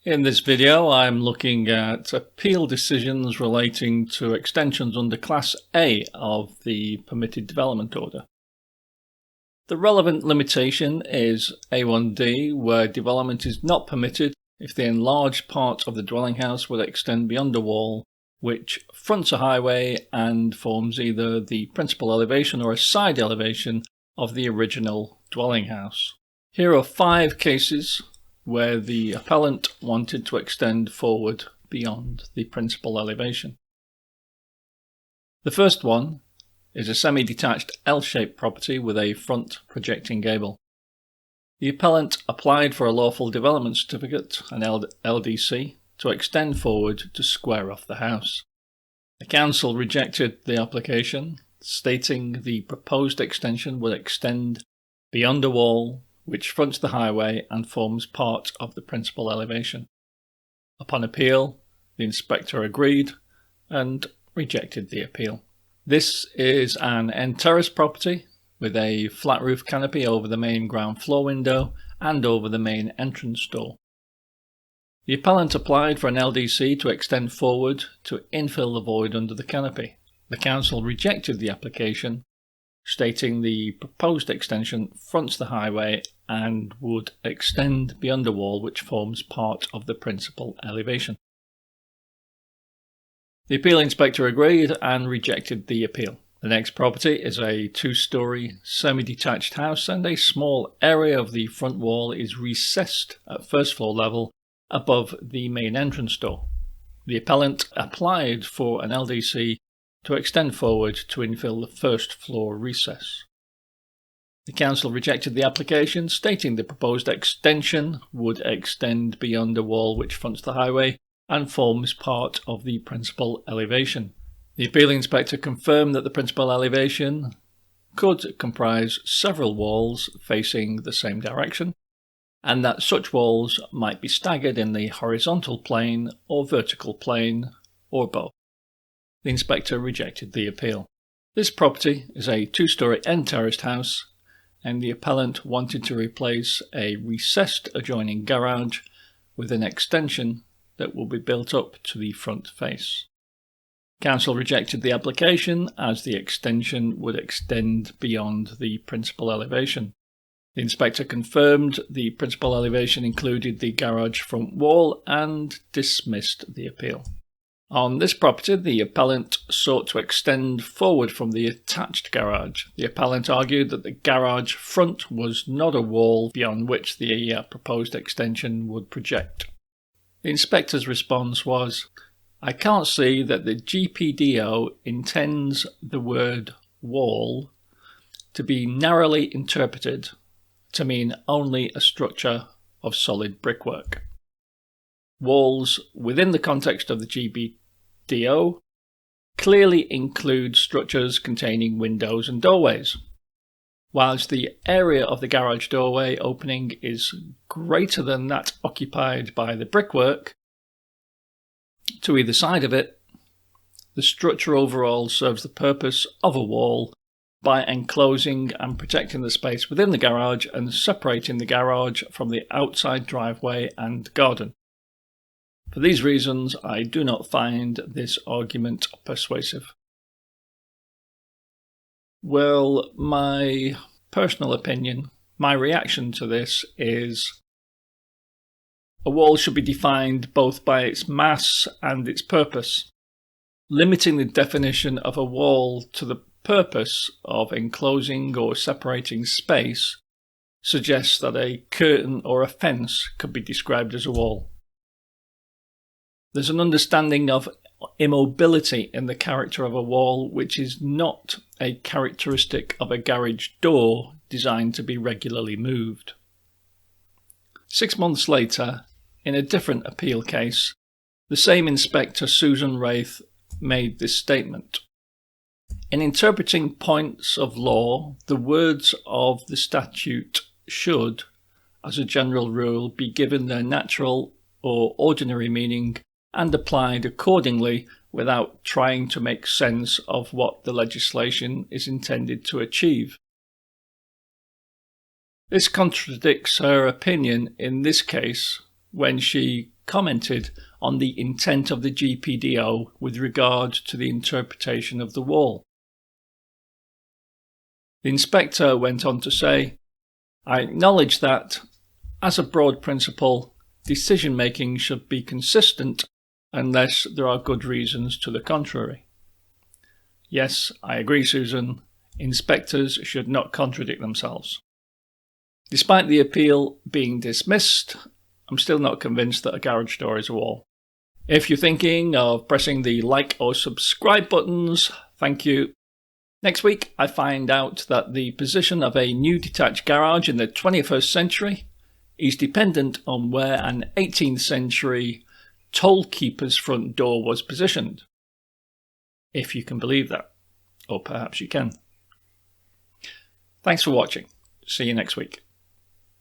In this video, I'm looking at appeal decisions relating to extensions under Class A of the permitted development order. The relevant limitation is A1D, where development is not permitted if the enlarged part of the dwelling house would extend beyond a wall which fronts a highway and forms either the principal elevation or a side elevation of the original dwelling house. Here are 5 cases where the appellant wanted to extend forward beyond the principal elevation. The first one is a semi-detached L-shaped property with a front projecting gable. The appellant applied for a lawful development certificate, an LDC, to extend forward to square off the house. The council rejected the application, stating the proposed extension would extend beyond a wall which fronts the highway and forms part of the principal elevation. Upon appeal, the inspector agreed and rejected the appeal. This is an end terrace property with a flat roof canopy over the main ground floor window and over the main entrance door. The appellant applied for an LDC to extend forward to infill the void under the canopy. The council rejected the application, stating the proposed extension fronts the highway and would extend beyond a wall which forms part of the principal elevation. The appeal inspector agreed and rejected the appeal. The next property is a 2-story semi-detached house, and a small area of the front wall is recessed at first floor level above the main entrance door. The appellant applied for an LDC to extend forward to infill the first floor recess. The council rejected the application, stating the proposed extension would extend beyond a wall which fronts the highway and forms part of the principal elevation. The appeal inspector confirmed that the principal elevation could comprise several walls facing the same direction, and that such walls might be staggered in the horizontal plane or vertical plane, or both. The inspector rejected the appeal. This property is a 2-story end terraced house, and the appellant wanted to replace a recessed adjoining garage with an extension that will be built up to the front face. Council rejected the application as the extension would extend beyond the principal elevation. The inspector confirmed the principal elevation included the garage front wall and dismissed the appeal. On this property, the appellant sought to extend forward from the attached garage. The appellant argued that the garage front was not a wall beyond which the proposed extension would project. The inspector's response was, "I can't see that the GPDO intends the word wall to be narrowly interpreted to mean only a structure of solid brickwork. Walls within the context of the GPDO clearly include structures containing windows and doorways. Whilst the area of the garage doorway opening is greater than that occupied by the brickwork to either side of it, the structure overall serves the purpose of a wall by enclosing and protecting the space within the garage and separating the garage from the outside driveway and garden. For these reasons, I do not find this argument persuasive." Well, my personal opinion, my reaction to this is a wall should be defined both by its mass and its purpose. Limiting the definition of a wall to the purpose of enclosing or separating space suggests that a curtain or a fence could be described as a wall. There's an understanding of immobility in the character of a wall which is not a characteristic of a garage door designed to be regularly moved. 6 months later, in a different appeal case, the same inspector, Susan Wraith, made this statement. "In interpreting points of law, the words of the statute should, as a general rule, be given their natural or ordinary meaning and applied accordingly without trying to make sense of what the legislation is intended to achieve. This contradicts her opinion in this case when she commented on the intent of the GPDO with regard to the interpretation of the wall. The inspector went on to say, "I acknowledge that, as a broad principle, decision-making should be consistent unless there are good reasons to the contrary." Yes, I agree, Susan. Inspectors should not contradict themselves. Despite the appeal being dismissed, I'm still not convinced that a garage door is a wall. If you're thinking of pressing the like or subscribe buttons, thank you. Next week, I find out that the position of a new detached garage in the 21st century is dependent on where an 18th century toll keeper's front door was positioned. If you can believe that. Or perhaps you can. Thanks for watching. See you next week.